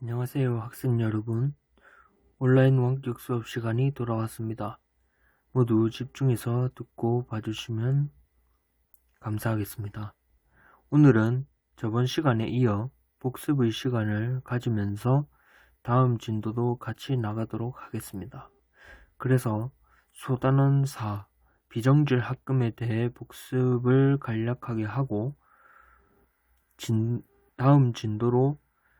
안녕하세요, 학생 여러분. 온라인 원격 수업 시간이 돌아왔습니다. 모두 집중해서 듣고 봐주시면 감사하겠습니다. 오늘은 저번 시간에 이어 복습의 시간을 가지면서 다음 진도도 같이 나가도록 하겠습니다. 그래서 소단원 4 비정질 합금에 대해 복습을 간략하게 하고 다음 진도로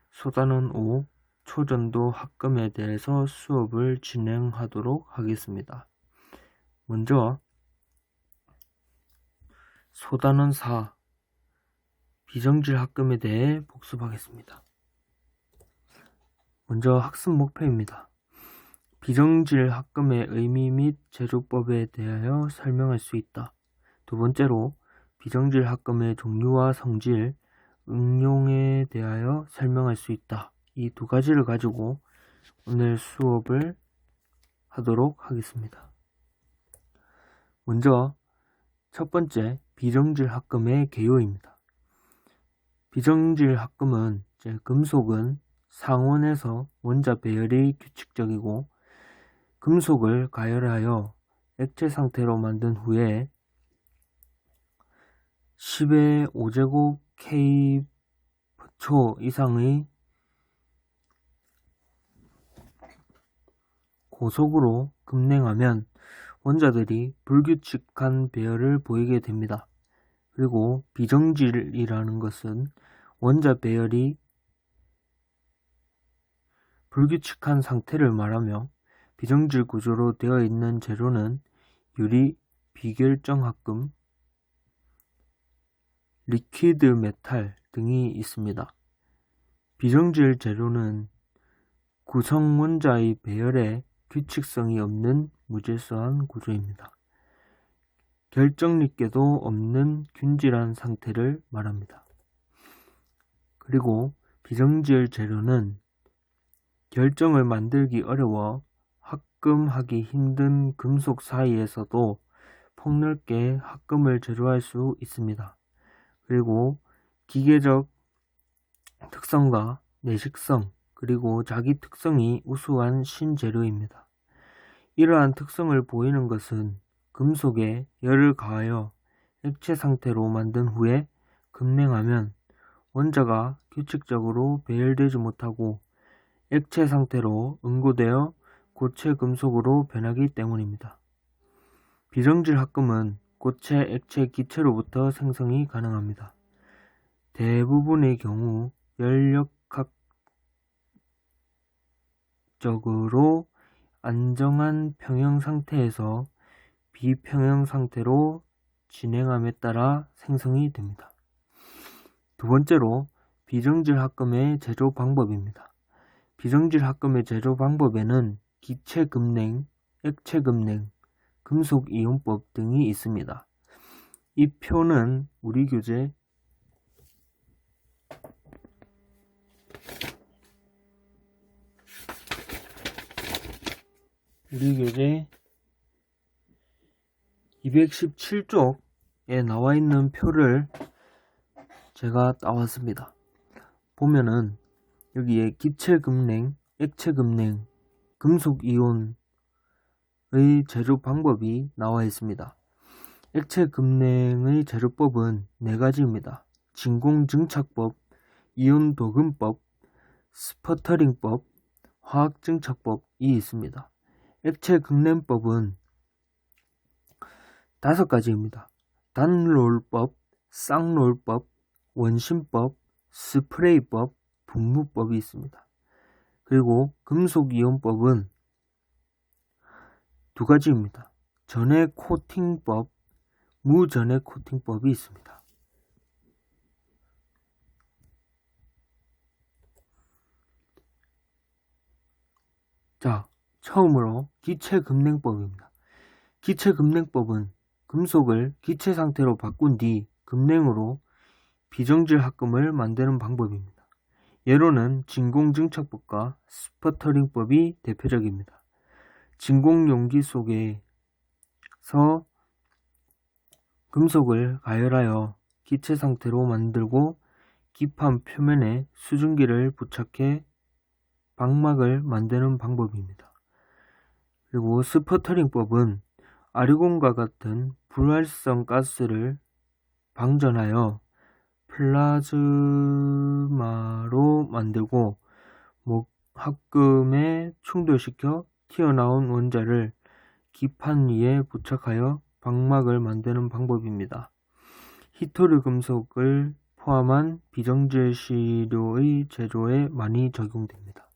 소단원 5 초전도 합금에 대해서 수업을 진행하도록 하겠습니다. 먼저 소단원 4 비정질 합금에 대해 복습하겠습니다. 먼저 학습 목표입니다. 비정질 합금의 의미 및 제조법에 대하여 설명할 수 있다. 두 번째로 비정질 합금의 종류와 성질, 응용에 대하여 설명할 수 있다. 이 두 가지를 가지고 오늘 수업을 하도록 하겠습니다. 먼저 첫 번째 비정질 합금의 개요입니다. 비정질 합금은 금속은 상온에서 원자 배열이 규칙적이고 금속을 가열하여 액체 상태로 만든 후에 10의 5제곱 K초 이상의 고속으로 급냉하면 원자들이 불규칙한 배열을 보이게 됩니다. 그리고 비정질이라는 것은 원자 배열이 불규칙한 상태를 말하며 비정질 구조로 되어 있는 재료는 유리, 비결정 합금, 리퀴드 메탈 등이 있습니다. 비정질 재료는 구성 원자의 배열에 규칙성이 없는 무질서한 구조입니다. 결정리께도 없는 균질한 상태를 말합니다. 그리고 비정질 재료는 결정을 만들기 어려워 합금하기 힘든 금속 사이에서도 폭넓게 합금을 제조할 수 있습니다. 그리고 기계적 특성과 내식성, 그리고 자기 특성이 우수한 신재료입니다. 이러한 특성을 보이는 것은 금속에 열을 가하여 액체 상태로 만든 후에 급냉하면 원자가 규칙적으로 배열되지 못하고 액체 상태로 응고되어 고체 금속으로 변하기 때문입니다. 비정질 합금은 고체, 액체, 기체로부터 생성이 가능합니다. 대부분의 경우 연력학적으로 안정한 평형 상태에서 비평형 상태로 진행함에 따라 생성이 됩니다. 두 번째로 비정질 합금의 제조 방법입니다. 비정질 합금의 제조 방법에는 기체 급냉, 액체 급냉, 금속 이온법 등이 있습니다. 이 표는 우리 교재 217쪽에 나와 있는 표를 제가 따왔습니다. 보면은 여기에 기체 급냉, 액체 급냉, 금속 이온의 제조 방법이 나와 있습니다. 액체 급냉의 제조법은 4가지입니다. 진공증착법, 이온 도금법, 스퍼터링법, 화학증착법이 있습니다. 액체 급냉법은 5가지입니다. 단롤법, 쌍롤법, 원심법, 스프레이법, 분무법이 있습니다. 그리고 금속이온법은 2가지입니다. 전해 코팅법, 무전해 코팅법이 있습니다. 자, 처음으로 기체급냉법입니다. 기체급냉법은 금속을 기체 상태로 바꾼 뒤 급냉으로 비정질 합금을 만드는 방법입니다. 예로는 진공증착법과 스퍼터링법이 대표적입니다. 진공용기 속에서 금속을 가열하여 기체 상태로 만들고 기판 표면에 수증기를 부착해 방막을 만드는 방법입니다. 그리고 스퍼터링법은 아르곤과 같은 불활성 가스를 방전하여 플라즈마로 만들고 합금에 충돌시켜 튀어나온 원자를 기판 위에 부착하여 방막을 만드는 방법입니다. 히토르 금속을 포함한 비정질 시료의 제조에 많이 적용됩니다.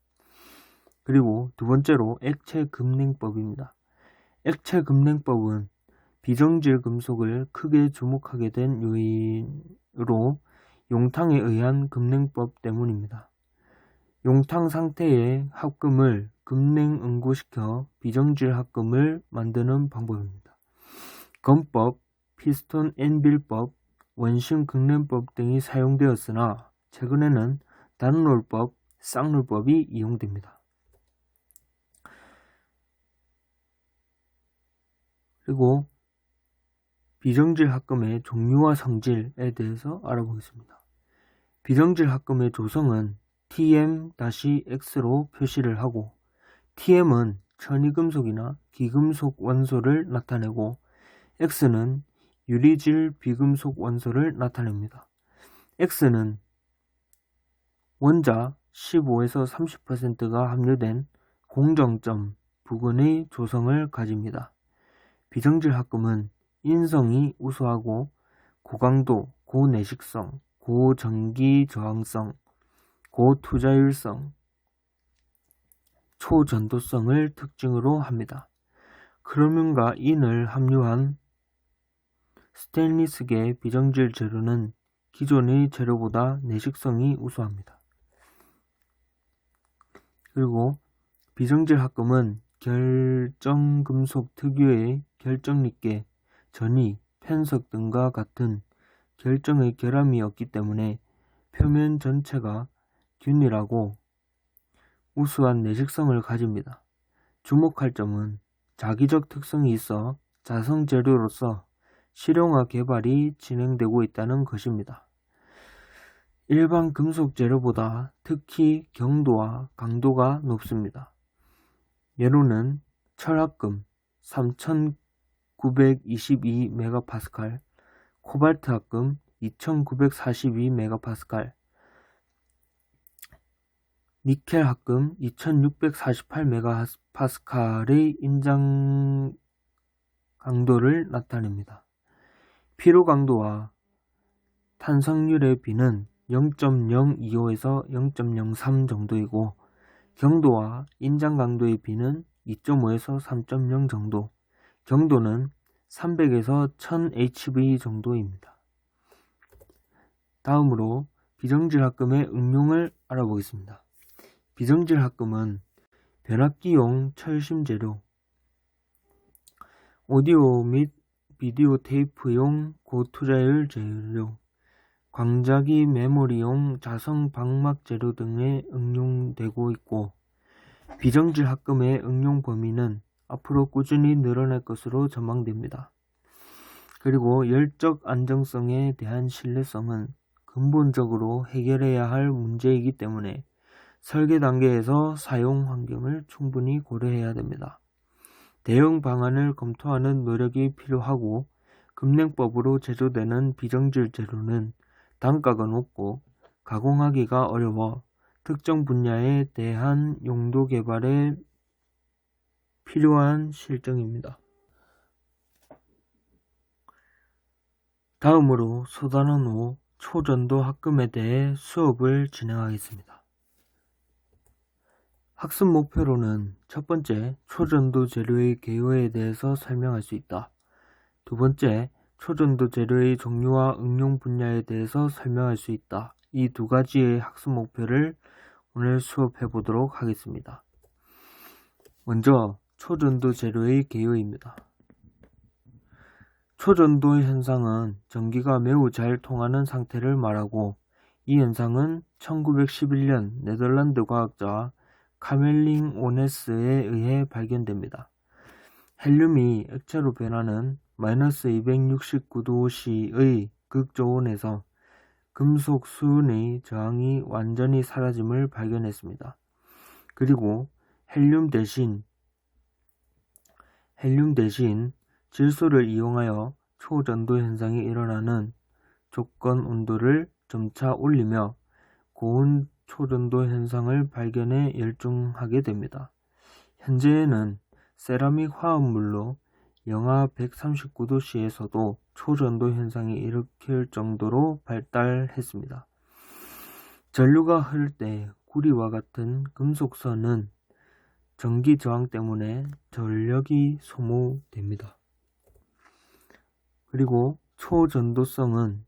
그리고 두 번째로 액체 급냉법입니다. 액체 급냉법은 비정질 금속을 크게 주목하게 된 요인으로 용탕에 의한 급냉법 때문입니다. 용탕 상태의 합금을 급냉 응고시켜 비정질 합금을 만드는 방법입니다. 건법, 피스톤 앤빌법, 원심 급냉법 등이 사용되었으나 최근에는 단롤법, 쌍롤법이 이용됩니다. 그리고 비정질 합금의 종류와 성질에 대해서 알아보겠습니다. 비정질 합금의 조성은 Tm-X로 표시를 하고, Tm은 천이금속이나 기금속 원소를 나타내고 X는 유리질 비금속 원소를 나타냅니다. X는 원자 15에서 30%가 함유된 공정점 부근의 조성을 가집니다. 비정질 합금은 인성이 우수하고 고강도, 고내식성, 고전기 저항성, 고투자율성, 초전도성을 특징으로 합니다. 크로뮴과 인을 함유한 스테인리스계 비정질 재료는 기존의 재료보다 내식성이 우수합니다. 그리고 비정질 합금은 결정금속 특유의 결정립계, 전이, 편석 등과 같은 결정의 결함이 없기 때문에 표면 전체가 균일하고 우수한 내식성을 가집니다. 주목할 점은 자기적 특성이 있어 자성 재료로서 실용화 개발이 진행되고 있다는 것입니다. 일반 금속 재료보다 특히 경도와 강도가 높습니다. 예로는 철합금 3922MPa, 코발트 합금 2942MPa, 니켈 합금 2648MPa의 인장 강도를 나타냅니다. 피로 강도와 탄성률의 비는 0.025에서 0.03 정도이고 경도와 인장 강도의 비는 2.5에서 3.0 정도, 경도는 300에서 1000 HV 정도입니다. 다음으로 비정질 합금의 응용을 알아보겠습니다. 비정질 합금은 변압기용 철심 재료, 오디오 및 비디오 테이프용 고투자율 재료, 광자기 메모리용 자성 방막 재료 등에 응용되고 있고, 비정질 합금의 응용 범위는 앞으로 꾸준히 늘어날 것으로 전망됩니다. 그리고 열적 안정성에 대한 신뢰성은 근본적으로 해결해야 할 문제이기 때문에 설계 단계에서 사용 환경을 충분히 고려해야 됩니다. 대응 방안을 검토하는 노력이 필요하고, 급냉법으로 제조되는 비정질 재료는 단가가 높고 가공하기가 어려워 특정 분야에 대한 용도 개발에 필요한 실정입니다. 다음으로 소단원 5 초전도 합금에 대해 수업을 진행하겠습니다. 학습 목표로는 첫 번째, 초전도 재료의 개요에 대해서 설명할 수 있다. 두 번째, 초전도 재료의 종류와 응용 분야에 대해서 설명할 수 있다. 이 두 가지의 학습 목표를 오늘 수업해 보도록 하겠습니다. 먼저 초전도 재료의 개요입니다. 초전도 현상은 전기가 매우 잘 통하는 상태를 말하고, 이 현상은 1911년 네덜란드 과학자 카멜링 오네스에 의해 발견됩니다. 헬륨이 액체로 변하는 마이너스 269도C의 극저온에서 금속 수은의 저항이 완전히 사라짐을 발견했습니다. 그리고 헬륨 대신 질소를 이용하여 초전도 현상이 일어나는 조건 온도를 점차 올리며 고온 초전도 현상을 발견해 열중하게 됩니다. 현재에는 세라믹 화합물로 영하 139도씨에서도 초전도 현상이 일으킬 정도로 발달했습니다. 전류가 흐를 때 구리와 같은 금속선은 전기 저항 때문에 전력이 소모됩니다. 그리고 초전도성은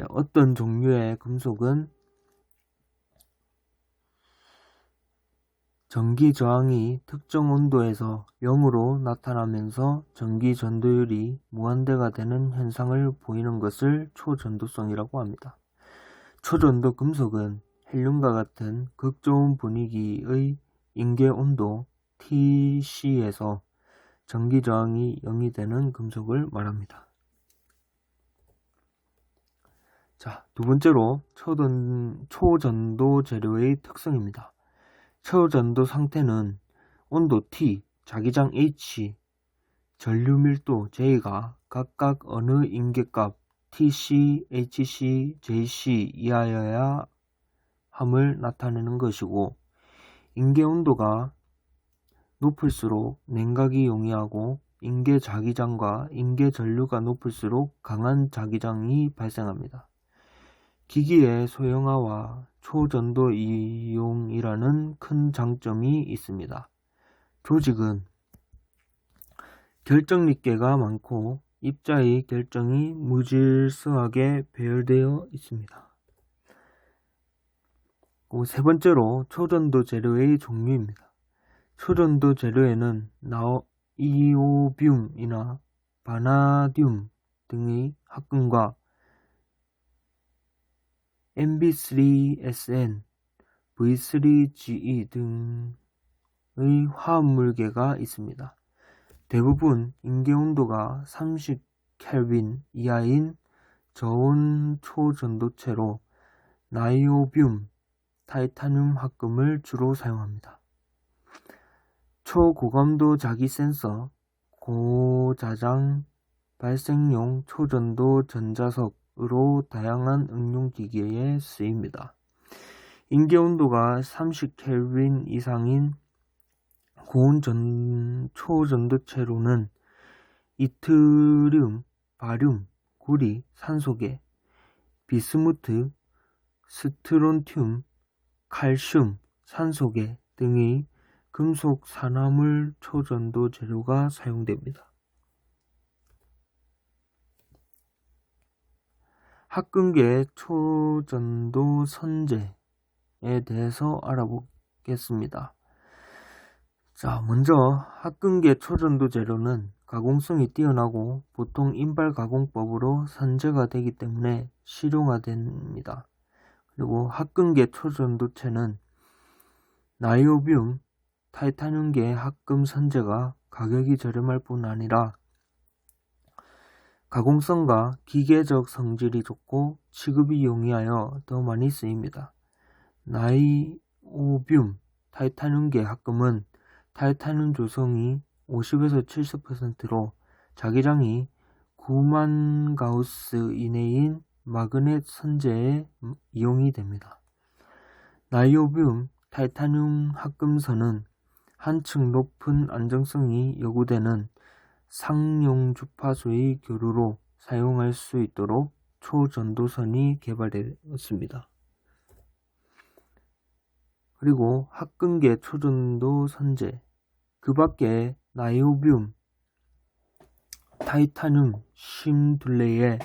어떤 종류의 금속은 전기 저항이 특정 온도에서 0으로 나타나면서 전기 전도율이 무한대가 되는 현상을 보이는 것을 초전도성이라고 합니다. 초전도 금속은 헬륨과 같은 극저온 분위기의 인계 온도 Tc에서 전기 저항이 0이 되는 금속을 말합니다. 자, 두 번째로 초전도 재료의 특성입니다. 초전도 상태는 온도 T, 자기장 H, 전류 밀도 J가 각각 어느 인계값 TC, HC, JC 이하여야 함을 나타내는 것이고, 인계 온도가 높을수록 냉각이 용이하고 인계 자기장과 인계 전류가 높을수록 강한 자기장이 발생합니다. 기기의 소형화와 초전도 이용이라는 큰 장점이 있습니다. 조직은 결정립계가 많고 입자의 결정이 무질서하게 배열되어 있습니다. 세 번째로 초전도 재료의 종류입니다. 초전도 재료에는 나이오뷴이나 바나듐 등의 합금과 MB3SN, V3GE 등의 화합물계가 있습니다. 대부분 인계온도가 30켈빈 이하인 저온 초전도체로 나이오뷴, 타이타늄 합금을 주로 사용합니다. 초고감도 자기 센서, 고자장 발생용 초전도 전자석으로 다양한 응용기기에 쓰입니다. 인계온도가 30켈빈 이상인 고온 초전도체로는 이트륨, 바륨, 구리, 산소계, 비스무트, 스트론튬, 칼슘, 산소계 등의 금속 산화물 초전도 재료가 사용됩니다. 합금계 초전도 선제에 대해서 알아보겠습니다. 자, 먼저 합금계 초전도 재료는 가공성이 뛰어나고 보통 인발 가공법으로 선제가 되기 때문에 실용화됩니다. 그리고 합금계 초전도체는 나이오뷴, 타이타늄계 합금 선제가 가격이 저렴할 뿐 아니라 가공성과 기계적 성질이 좋고 취급이 용이하여 더 많이 쓰입니다. 나이오뷴, 타이타늄계 합금은 타이타늄 조성이 50에서 70%로 자기장이 9만 가우스 이내인 마그넷 선제에 이용이 됩니다. 나이오뷴, 타이타늄 합금선은 한층 높은 안정성이 요구되는 상용 주파수의 교류로 사용할 수 있도록 초전도선이 개발되었습니다. 그리고 합금계 초전도 선제, 그 밖에 나이오뷴, 타이타늄, 쉼 둘레에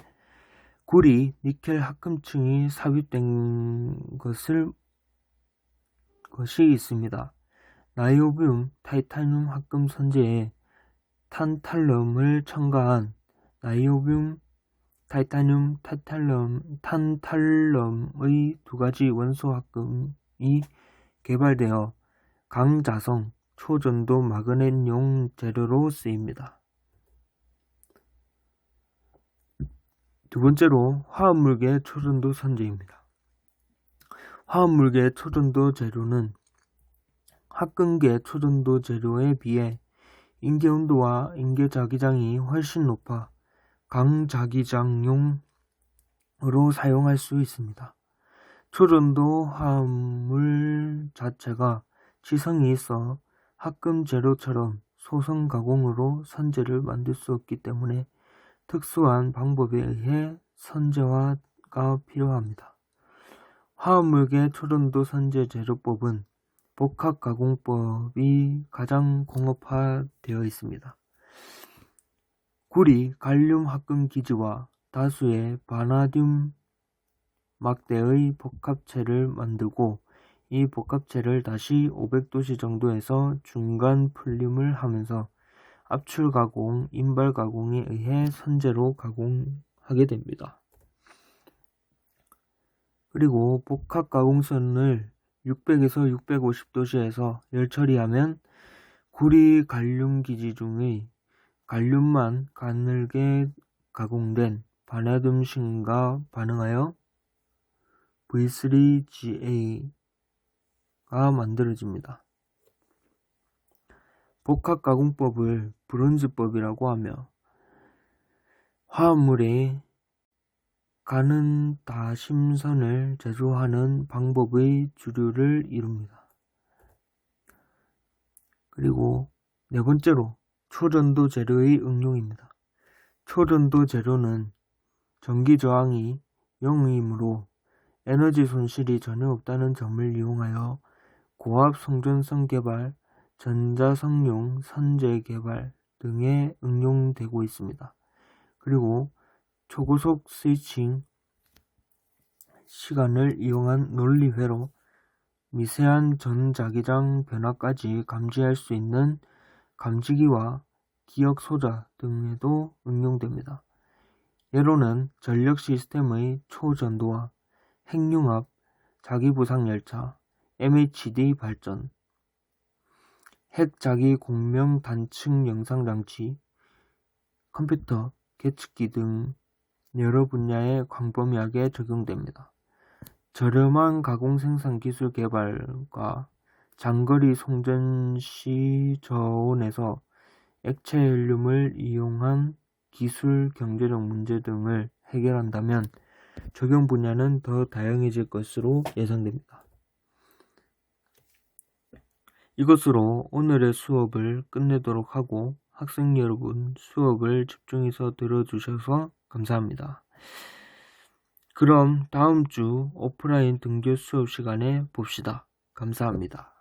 구리, 니켈 합금층이 삽입된 것이 있습니다. 나이오뷴, 타이타늄 합금 선제에 탄탈럼을 첨가한 나이오뷴, 타이타늄, 탄탈럼의 두 가지 원소 합금이 개발되어 강자성, 초전도 마그넷용 재료로 쓰입니다. 두 번째로 화합물계 초전도 선제입니다. 화합물계 초전도 재료는 합금계 초전도 재료에 비해 인계 온도와 인계 자기장이 훨씬 높아 강자기장용으로 사용할 수 있습니다. 초전도 화합물 자체가 지성이 있어 합금 재료처럼 소성 가공으로 선재를 만들 수 없기 때문에 특수한 방법에 의해 선재화가 필요합니다. 화합물계 초전도 선재 재료법은 복합가공법이 가장 공업화되어 있습니다. 구리, 갈륨 합금 기지와 다수의 바나듐 막대의 복합체를 만들고 이 복합체를 다시 500도씨 정도에서 중간 풀림을 하면서 압출 가공, 인발 가공에 의해 선재로 가공하게 됩니다. 그리고 복합 가공선을 600에서 650도씨에서 열 처리하면 구리 갈륨 기지 중의 갈륨만 가늘게 가공된 바나듐신과 반응하여 V3GA가 만들어집니다. 복합 가공법을 브론즈법이라고 하며 화합물의 가는 다심선을 제조하는 방법의 주류를 이룹니다. 그리고 네 번째로 초전도 재료의 응용입니다. 초전도 재료는 전기 저항이 0이므로 에너지 손실이 전혀 없다는 점을 이용하여 고압 송전선 개발, 전자성용 선재 개발 등에 응용되고 있습니다. 그리고 초고속 스위칭 시간을 이용한 논리회로 미세한 전자기장 변화까지 감지할 수 있는 감지기와 기억 소자 등에도 응용됩니다. 예로는 전력 시스템의 초전도와 핵융합, 자기부상열차, MHD 발전, 핵자기 공명 단층 영상장치, 컴퓨터, 계측기 등 여러 분야의 광범위하게 적용됩니다. 저렴한 가공 생산 기술 개발과 장거리 송전 시 저온에서 액체 헬륨을 이용한 기술 경제적 문제 등을 해결한다면 적용 분야는 더 다양해질 것으로 예상됩니다. 이것으로 오늘의 수업을 끝내도록 하고 학생 여러분 수업을 집중해서 들어주셔서 감사합니다. 그럼 다음 주 오프라인 등교 수업 시간에 봅시다. 감사합니다.